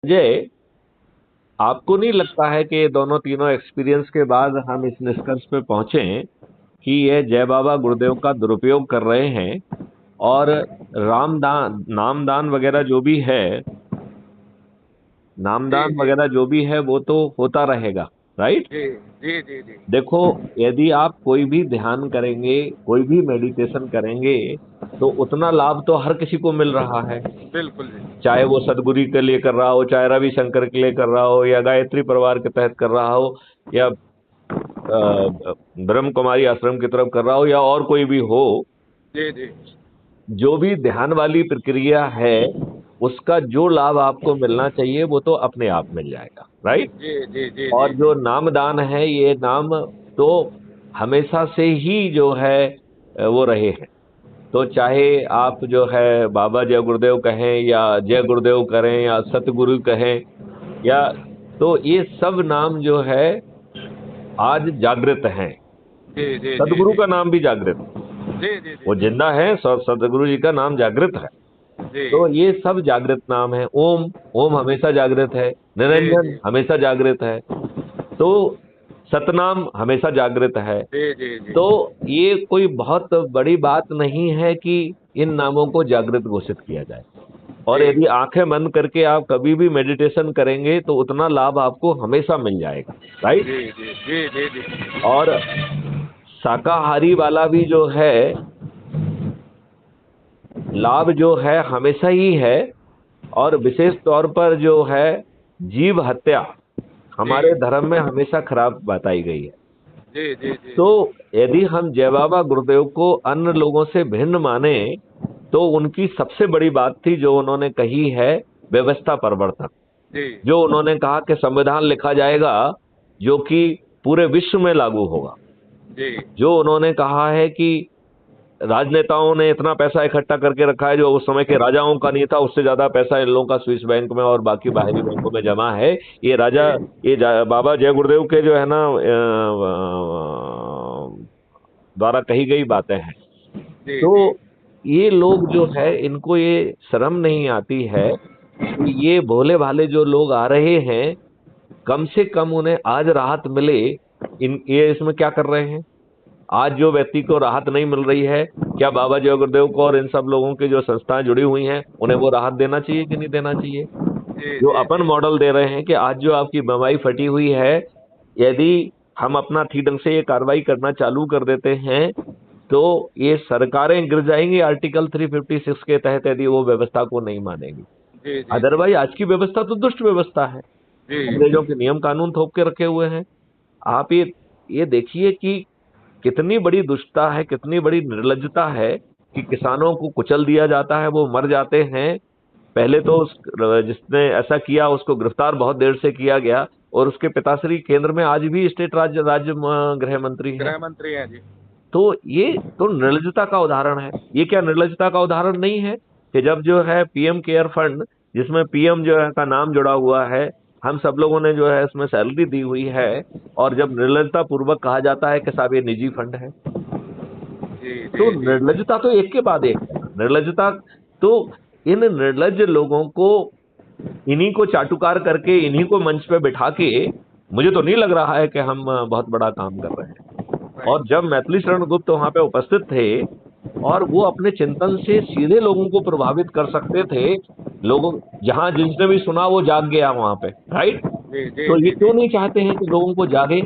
जय, आपको नहीं लगता है कि ये दोनों तीनों एक्सपीरियंस के बाद हम इस निष्कर्ष पे पहुंचे कि ये जय बाबा गुरुदेव का दुरुपयोग कर रहे हैं और रामदान नामदान वगैरह जो भी है, जी नामदान जी वगैरह जो भी है वो तो होता रहेगा, राइट? जी जी जी जी। देखो, यदि आप कोई भी ध्यान करेंगे, कोई भी मेडिटेशन करेंगे, तो उतना लाभ तो हर किसी को मिल रहा है। बिल्कुल जी। चाहे वो सदगुरु के लिए कर रहा हो, चाहे रविशंकर के लिए कर रहा हो, या गायत्री परिवार के तहत कर रहा हो, या ब्रह्म कुमारी आश्रम की तरफ कर रहा हो, या और कोई भी हो। जी जी जो भी ध्यान वाली प्रक्रिया है, उसका जो लाभ आपको मिलना चाहिए वो तो अपने आप मिल जाएगा, राइट? जी जी जी जी और जो जी। नामदान है, ये नाम तो हमेशा से ही जो है वो रहे हैं। तो चाहे आप जो है बाबा जय गुरुदेव कहें, या जय गुरुदेव करें, या सतगुरु कहें, या तो ये सब नाम जो है आज जागृत हैं। जी जी जी सदगुरु जी का नाम भी जागृत है। जी जी जी वो जी जिंदा है, सदगुरु जी का नाम जागृत है। जी तो ये सब जागृत नाम है। ओम, ओम हमेशा जागृत है। जी निरंजन जी हमेशा जागृत है। तो सतनाम हमेशा जागृत है। जी जी जी। तो ये कोई बहुत बड़ी बात नहीं है कि इन नामों को जागृत घोषित किया जाए। और जी यदि आंखें बंद करके आप कभी भी मेडिटेशन करेंगे तो उतना लाभ आपको हमेशा मिल जाएगा, राइट? जी जी जी जी जी। और शाकाहारी वाला भी जो है लाभ जो है हमेशा ही है। और विशेष तौर पर जो है जीव हत्या जी हमारे धर्म में हमेशा खराब बताई गई है। जी जी जी तो यदि हम जय बाबा गुरुदेव को अन्य लोगों से भिन्न माने, तो उनकी सबसे बड़ी बात थी जो उन्होंने कही है, व्यवस्था परिवर्तन। जी जो उन्होंने कहा कि संविधान लिखा जाएगा जो कि पूरे विश्व में लागू होगा। जी जो उन्होंने कहा है कि राजनेताओं ने इतना पैसा इकट्ठा करके रखा है जो उस समय के राजाओं का नहीं था, उससे ज्यादा पैसा इन लोगों का स्विस बैंक में और बाकी बाहरी बैंकों में जमा है। ये राजा, जी बाबा जय गुरुदेव के जो है ना द्वारा कही गई बातें हैं। जी तो जी ये लोग जो है, इनको ये शर्म नहीं आती है कि ये भोले भाले जो लोग आ रहे हैं, कम से कम उन्हें आज राहत मिले। ये इसमें क्या कर रहे हैं? आज जो व्यक्ति को राहत नहीं मिल रही है, क्या बाबा जय गुरुदेव को और इन सब लोगों की जो संस्थाएं जुड़ी हुई हैं उन्हें वो राहत देना चाहिए कि नहीं देना चाहिए? जी जो जी अपन जी मॉडल दे रहे हैं कि आज जो आपकी बीमारी फटी हुई है, यदि हम अपना ठीक ढंग से ये कार्रवाई करना चालू कर देते हैं, तो ये सरकारें गिर जाएंगी आर्टिकल 356 के तहत, यदि वो व्यवस्था को नहीं मानेंगी। जी जी जी अदरवाइज आज की व्यवस्था तो दुष्ट व्यवस्था है। जी अंग्रेजों के नियम कानून थोप के रखे हुए हैं। आप ये देखिए कि कितनी बड़ी दुष्टता है, कितनी बड़ी निर्लज्जता है कि किसानों को कुचल दिया जाता है, वो मर जाते हैं। पहले तो जिसने ऐसा किया उसको गिरफ्तार बहुत देर से किया गया, और उसके पिताश्री केंद्र में आज भी स्टेट राज्य गृह मंत्री हैं। गृह मंत्री हैं जी। तो ये तो निर्लज्जता का उदाहरण है। ये क्या निर्लज्जता का उदाहरण नहीं है कि जब जो है पीएम केयर फंड, जिसमें पीएम जो है का नाम जुड़ा हुआ है, हम सब लोगों ने जो है इसमें सैलरी दी हुई है, और जब निर्लजता पूर्वक कहा जाता है कि साहब ये निजी फंड है। जी तो जी जी निर्लजता तो एक के बाद एक है। निर्लजता तो इन निर्लज लोगों को, इन्हीं को चाटुकार करके, इन्हीं को मंच पे बिठा के, मुझे तो नहीं लग रहा है कि हम बहुत बड़ा काम कर रहे हैं। और राइट। जब मैथिली शरण गुप्त वहां पे उपस्थित थे, और वो अपने चिंतन से सीधे लोगों को प्रभावित कर सकते थे, लोगों, जहां जिसने भी सुना वो जाग गया वहां पे, राइट? जी जी तो ये जी क्यों जी नहीं चाहते हैं कि लोगों को जागे?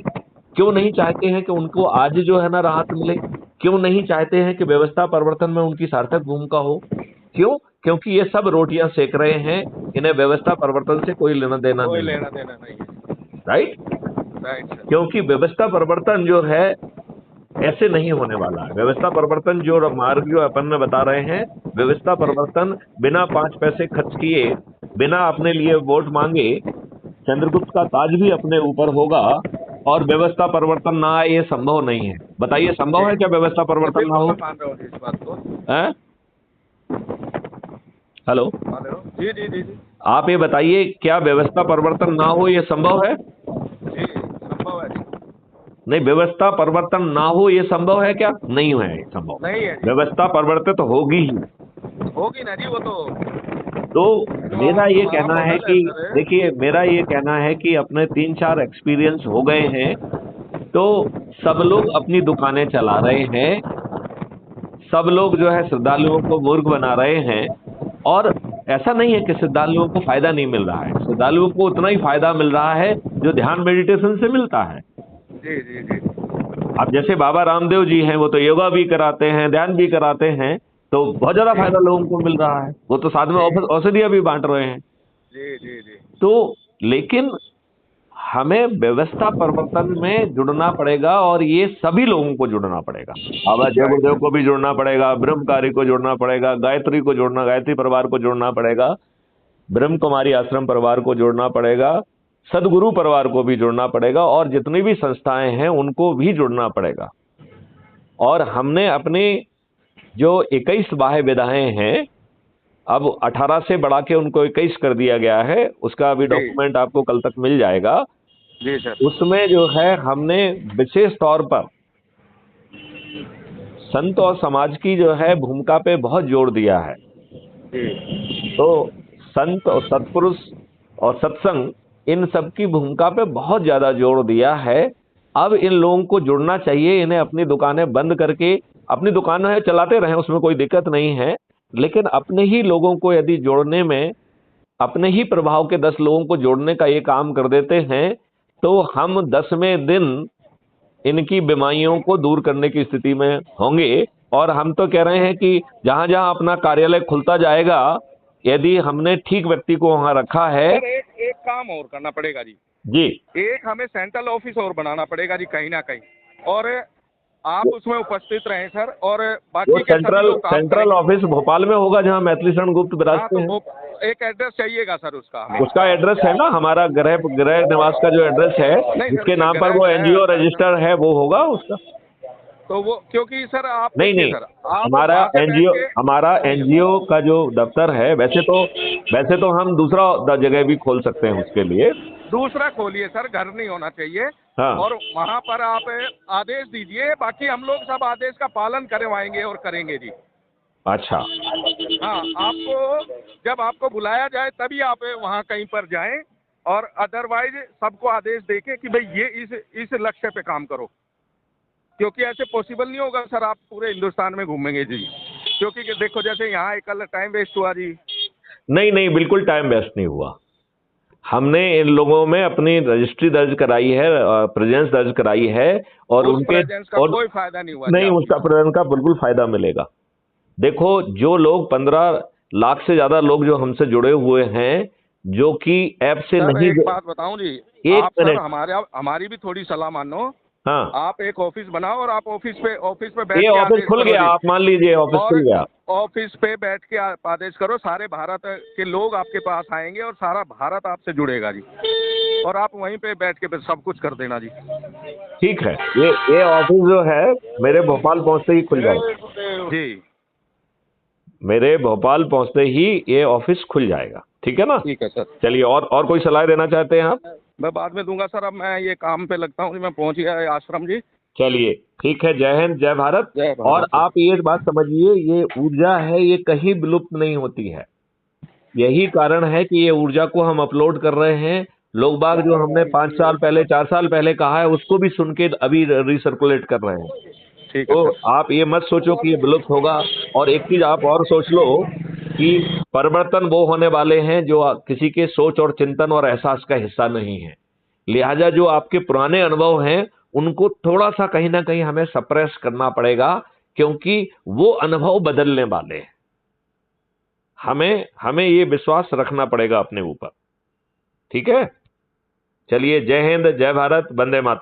क्यों नहीं चाहते हैं कि उनको आज जो है ना राहत मिले? क्यों नहीं चाहते हैं कि व्यवस्था परिवर्तन में उनकी सार्थक भूमिका हो? क्यों? क्योंकि ये सब रोटियां सेक रहे हैं। इन्हें व्यवस्था परिवर्तन से कोई लेना देना कोई नहीं है, लेना देना नहीं है। राइट? Right sir. क्योंकि व्यवस्था परिवर्तन जो है ऐसे नहीं होने वाला है। व्यवस्था परिवर्तन जो मार्ग जो अपन में बता रहे हैं, व्यवस्था जी परिवर्तन बिना 5 पैसे खर्च किए, बिना अपने लिए वोट मांगे, चंद्रगुप्त का ताज भी अपने ऊपर होगा, और व्यवस्था परिवर्तन ना आए, ये संभव नहीं है। बताइए, संभव जी। है क्या व्यवस्था मैं परिवर्तन ना बिल्कुल हो? मैं मान रहा हूँ इस बात को। हैं? हेलो? मान रहा हूँ जी जी जी जी। आप ये बताइए, क्या व्यवस्था परिवर्तन ना हो ये संभव है? जी संभव है जी। नहीं, व्यवस्था परिवर्तन ना हो ये संभव है क्या? नहीं है ये संभव। नहीं है जी। व्यवस्था परिवर्तित होगी ही। होगी ना जी वो तो। तो मेरा ये हमारा कहना है मॉडल कि सर। देखिए, मेरा ये कहना है कि अपने 3-4 एक्सपीरियंस हो गए हैं, तो सब लोग अपनी दुकानें चला रहे हैं, सब लोग जो है श्रद्धालुओं को मूर्ख बना रहे हैं। और ऐसा नहीं है कि श्रद्धालुओं को फायदा नहीं मिल रहा है, श्रद्धालुओं को उतना ही फायदा मिल रहा है जो ध्यान मेडिटेशन से मिलता है। जी जी जी। अब जैसे बाबा रामदेव जी हैं, वो तो योगा भी कराते हैं, ध्यान भी कराते हैं, तो बहुत ज्यादा फायदा लोगों को मिल रहा है। वो तो साथ में औषधियां भी बांट रहे हैं। जी जी जी। तो लेकिन हमें व्यवस्था परिवर्तन में जुड़ना पड़ेगा, और ये सभी लोगों को जुड़ना पड़ेगा। बाबा जय गुरुदेव को भी जुड़ना पड़ेगा, ब्रह्मकारी को जुड़ना पड़ेगा, गायत्री को जोड़ना, गायत्री परिवार को जोड़ना पड़ेगा, ब्रह्म कुमारी आश्रम परिवार को जोड़ना पड़ेगा, सदगुरु परिवार को भी जुड़ना पड़ेगा, और जितनी भी संस्थाएं हैं उनको भी जुड़ना पड़ेगा। और हमने अपने जो 21 बाह्य विधाएं हैं, अब 18 से बढ़ा के उनको 21 कर दिया गया है, उसका अभी जी। डॉक्यूमेंट आपको कल तक मिल जाएगा। जी सर। उसमें जो है हमने विशेष तौर पर संत और समाज की जो है भूमिका पे बहुत जोर दिया है। जी तो संत और सत्पुरुष और सत्संग, इन सब की भूमिका पे बहुत ज्यादा जोर दिया है। अब इन लोगों को जुड़ना चाहिए, इन्हें अपनी दुकानें बंद करके अपनी दुकानें चलाते रहें, उसमें कोई दिक्कत नहीं है, लेकिन अपने ही लोगों को यदि जोड़ने में, अपने ही प्रभाव के 10 लोगों को जोड़ने का ये काम कर देते हैं, तो हम 10वें दिन इनकी बीमारियों को दूर करने की स्थिति में होंगे। और हम तो कह रहे हैं कि जहां जहां अपना कार्यालय खुलता जाएगा, यदि हमने ठीक व्यक्ति को वहां रखा है। सर, एक एक काम और करना पड़ेगा जी। जी, एक हमें सेंट्रल ऑफिस और बनाना पड़ेगा जी, कहीं ना कहीं, और आप उसमें उपस्थित रहें सर, और वो बाकी के सभी लोग काम सेंट्रल करेंगे। ऑफिस भोपाल में होगा, जहां मैथिली शरण गुप्त हाँ, विराजते तो हैं। वो एक एड्रेस चाहिएगा सर उसका हमें। उसका एड्रेस है ना, हमारा गृह निवास का जो एड्रेस है, नहीं सर, जिसके नाम पर गृह वो है, एनजीओ रजिस्टर है, वो होगा उसका। तो वो, क्योंकि सर आप नहीं देखिए नहीं, सर, आप वहाँ से बैठ के हमारा एनजीओ का जो दफ्तर है, वैसे तो हम दूसरा जगह भी खोल सकते हैं उसके लिए। दूसरा खोलिए सर, घर नहीं होना चाहिए। हाँ। और वहाँ पर आप आदेश दीजिए, बाकी हम लोग सब आदेश का पालन करवाएंगे और करेंगे जी। अच्छा। हाँ, जब आपको बुलाया जाए तभी आप वहाँ कहीं पर जाएं, और अदरवाइज सबको आदेश देके कि भाई ये इस लक्ष्य पे काम करो, क्योंकि ऐसे पॉसिबल नहीं होगा सर, आप पूरे हिंदुस्तान में घूमेंगे जी। क्योंकि देखो, जैसे यहाँ कल टाइम वेस्ट हुआ जी। नहीं नहीं, बिल्कुल टाइम वेस्ट नहीं हुआ। हमने इन लोगों में अपनी रजिस्ट्री दर्ज कराई है, प्रेजेंस दर्ज कराई है, और उस उनके प्रेजेंस का कोई फायदा नहीं हुआ नहीं, जी उसका प्रेजेंस का बिल्कुल फायदा मिलेगा। देखो, जो लोग 15 लाख से ज्यादा लोग जो हमसे जुड़े हुए हैं, जो कि ऐप से सर, नहीं। एक बात बताऊं जी, एक आप सर मिनट। हमारी भी थोड़ी सलाह मानो। हाँ, आप एक ऑफिस बनाओ, और आप ऑफिस पे बैठ ये के ऑफिस आदेश खुल करो गया, जी। आप मान लीजिए ऑफिस खुल और गया। ऑफिस पे बैठ के आप आदेश करो, सारे भारत के लोग आपके पास आएंगे, और सारा भारत आपसे जुड़ेगा जी। और आप वहीं पे बैठ के फिर सब कुछ कर देना जी। ठीक है, ये ऑफिस जो है मेरे भोपाल पहुंचते ही खुल जाएगा जी, मेरे भोपाल पहुंचते ही ये ऑफिस खुल जाएगा। ठीक है ना? ठीक है सर। चलिए, और कोई सलाह देना चाहते हैं आप? मैं बाद में दूंगा सर, अब मैं ये काम पे लगता हूँ, मैं पहुंच गया आश्रम जी। चलिए, ठीक है। जय हिंद, जय भारत। जय भारत। और आप ये बात समझिए, ये ऊर्जा है, ये कहीं विलुप्त नहीं होती है। यही कारण है कि ये ऊर्जा को हम अपलोड कर रहे हैं। लोग बाग जो हमने 5 साल पहले, 4 साल पहले कहा है, उसको भी सुन के अभी रिसर्कुलेट कर रहे हैं। ठीक है तो सर। आप ये मत सोचो कि ये विलुप्त होगा। और एक चीज आप और सोच लो कि परिवर्तन वो होने वाले हैं जो किसी के सोच और चिंतन और एहसास का हिस्सा नहीं है। लिहाजा जो आपके पुराने अनुभव हैं, उनको थोड़ा सा कहीं ना कहीं हमें सप्रेस करना पड़ेगा, क्योंकि वो अनुभव बदलने वाले हैं। हमें ये विश्वास रखना पड़ेगा अपने ऊपर। ठीक है? चलिए, जय हिंद, जय भारत, वंदे मातरम।